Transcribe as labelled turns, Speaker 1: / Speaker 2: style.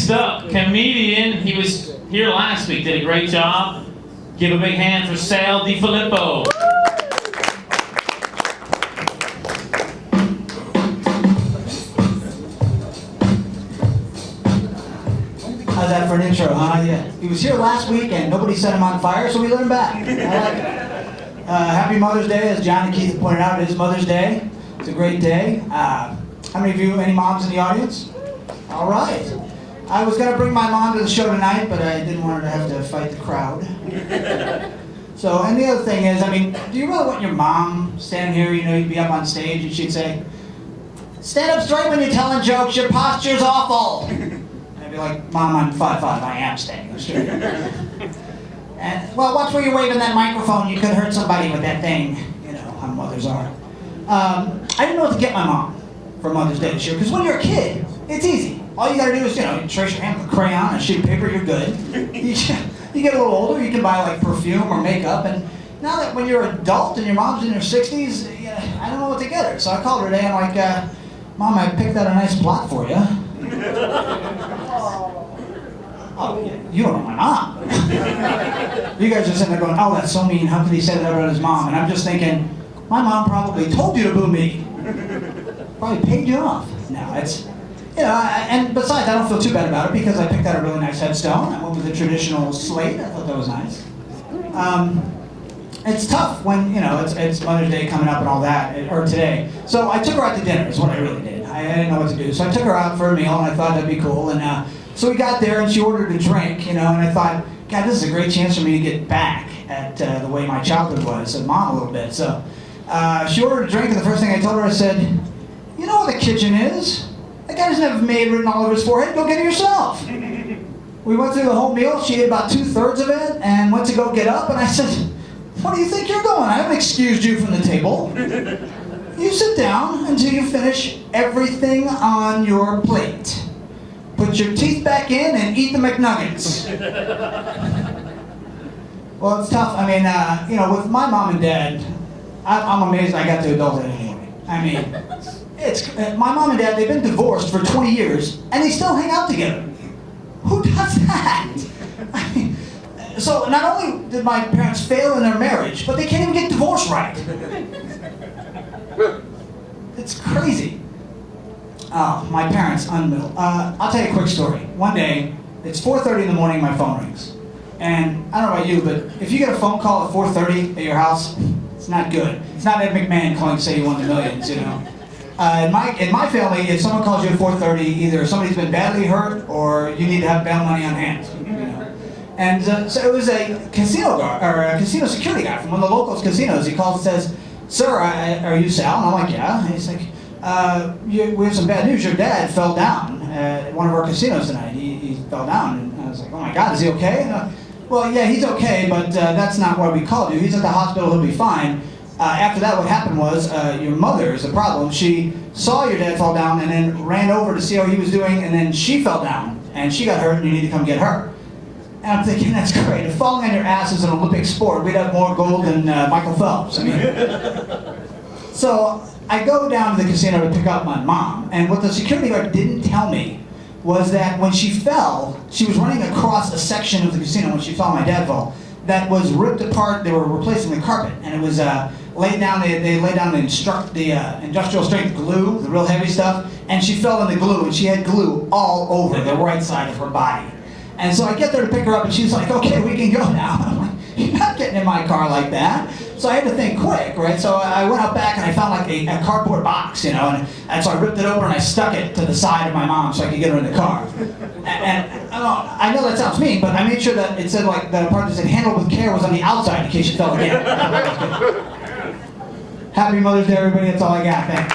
Speaker 1: Next up, comedian. He was here last week, did a great job. Give a big hand for Sal DeFilippo.
Speaker 2: How's that for an intro, huh? Yeah. He was here last week and nobody set him on fire, so we let him back. I like it. Happy Mother's Day, as John and Keith pointed out. It is Mother's Day. It's a great day. How many of you, any moms in the audience? All right. I was going to bring my mom to the show tonight, but I didn't want her to have to fight the crowd. So, and the other thing is, I mean, do you really want your mom standing here, you know, you'd be up on stage and she'd say, "Stand up straight when you're telling jokes, your posture's awful." I'd be like, "Mom, I'm 5'5", I am standing up straight." And, well, watch where you're waving that microphone, you could hurt somebody with that thing. You know how mothers are. I didn't know what to get my mom for Mother's Day this year, because when you're a kid, it's easy. All you gotta do is, you know, you trace your hand with a crayon and a sheet of paper, you're good. You get a little older, you can buy like perfume or makeup, and now that when you're an adult and your mom's in her 60s, I don't know what to get her. So I called her today and I'm like, "Mom, I picked out a nice plot for you." Oh, yeah, you don't know my mom. You guys are sitting there going, "Oh, that's so mean, how could he say that about his mom?" And I'm just thinking, my mom probably told you to boo me. Probably paid you off. No, it's, you know, and besides, I don't feel too bad about it because I picked out a really nice headstone. I went with a traditional slate. I thought that was nice. It's tough when, you know, it's Mother's Day coming up and all that, or today. So I took her out to dinner is what I really did. I didn't know what to do. So I took her out for a meal and I thought that'd be cool. And so we got there and she ordered a drink, you know, and I thought, God, this is a great chance for me to get back at the way my childhood was, and Mom a little bit. So she ordered a drink and the first thing I told her, I said, "You know where the kitchen is? That guy doesn't have a maid written all over his forehead. Go get it yourself." We went through the whole meal. She ate about 2/3 of it and went to go get up. And I said, "What do you think you're going? I haven't excused you from the table. You sit down until you finish everything on your plate. Put your teeth back in and eat the McNuggets." Well, it's tough. I mean, you know, with my mom and dad, I'm amazed I got to adulthood anyway. I mean, it's my mom and dad, they've been divorced for 20 years, and they still hang out together. Who does that? I mean, so not only did my parents fail in their marriage, but they can't even get divorced right. It's crazy. Oh, my parents, unmiddle. I'll tell you a quick story. One day, it's 4:30 in the morning, my phone rings. And I don't know about you, but if you get a phone call at 4:30 at your house, it's not good. It's not Ed McMahon calling to say you won the millions, you know. In my family, if someone calls you at 4:30, either somebody's been badly hurt or you need to have bail money on hand. You know? And so it was a casino guard, or a casino security guy from one of the local casinos. He calls and says, "Sir, are you Sal?" And I'm like, "Yeah." And he's like, "We have some bad news. Your dad fell down at one of our casinos tonight. He fell down." And I was like, "Oh my God, is he okay?" And, "Well, yeah, he's okay, but that's not why we called you. He's at the hospital. He'll be fine." After that, what happened was your mother is the problem. She saw your dad fall down and then ran over to see how he was doing, and then she fell down and she got hurt, and you need to come get her. And I'm thinking, that's great. If falling on your ass is an Olympic sport, we'd have more gold than Michael Phelps. I mean, so I go down to the casino to pick up my mom, and what the security guard didn't tell me was that when she fell, she was running across a section of the casino when she saw my dad fall that was ripped apart. They were replacing the carpet, and it was laid down. They laid down the industrial strength glue, the real heavy stuff, and she fell in the glue, and she had glue all over the right side of her body. And so I get there to pick her up, and she's like, "Okay, we can go now." I'm like, "You're not getting in my car like that." So I had to think quick, right? So I went out back and I found like a cardboard box, you know, and so I ripped it open and I stuck it to the side of my mom so I could get her in the car. And I know that sounds mean, but I made sure that it said, like, the part that said "handled with care" was on the outside in case she fell again. Happy Mother's Day, everybody. That's all I got. Thanks.